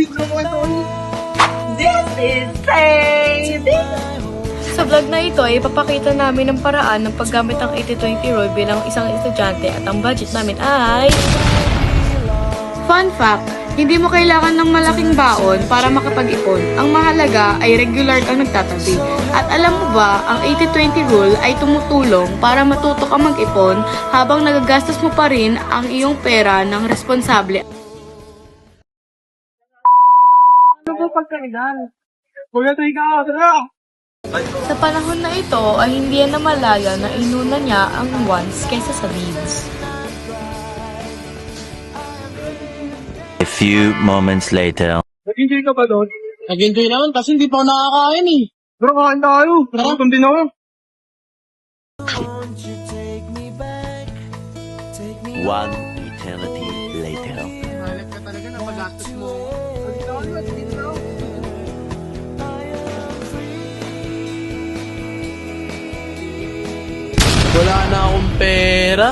This is crazy! Sa vlog na ito ay ipapakita namin ang paraan ng paggamit ng 80-20 rule bilang isang estudyante at ang budget namin ay... Fun fact, hindi mo kailangan ng malaking baon para makapag-ipon. Ang mahalaga ay regular kang nagtatabi. At alam mo ba, ang 80-20 rule ay tumutulong para matuto kang mag-ipon habang nagagastos mo pa rin ang iyong pera ng responsable. Ano po pagkailan? Magatay ka, tara! Sa panahon na ito ay hindi yan namalaya na inuna niya ang wants kaysa sa needs. A few moments later. Nag-enjoy ka ba doon? Nag-enjoy naman kasi hindi pa ako nakakain eh. Pero kain tayo. Nagutom din ako. One eternity later. Mahalap ka talaga na pag-gastos mo. Wala na akong pera.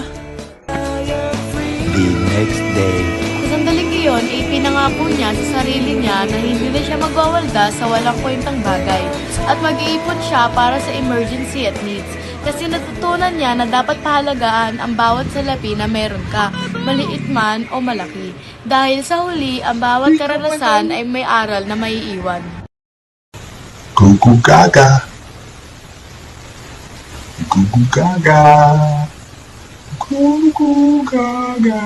The next day. Sa sandaling iyon ay pinangako niya sa sarili niya na hindi na siya magwawalda sa walang kwentang bagay at mag-iipon siya para sa emergency at needs. Kasi natutunan niya na dapat pahalagaan ang bawat salapi na meron ka, maliit man o malaki. Dahil sa huli, ang bawat karanasan ay may aral na maiiwan. Gugu gaga. Gugu gaga. Gugu gaga.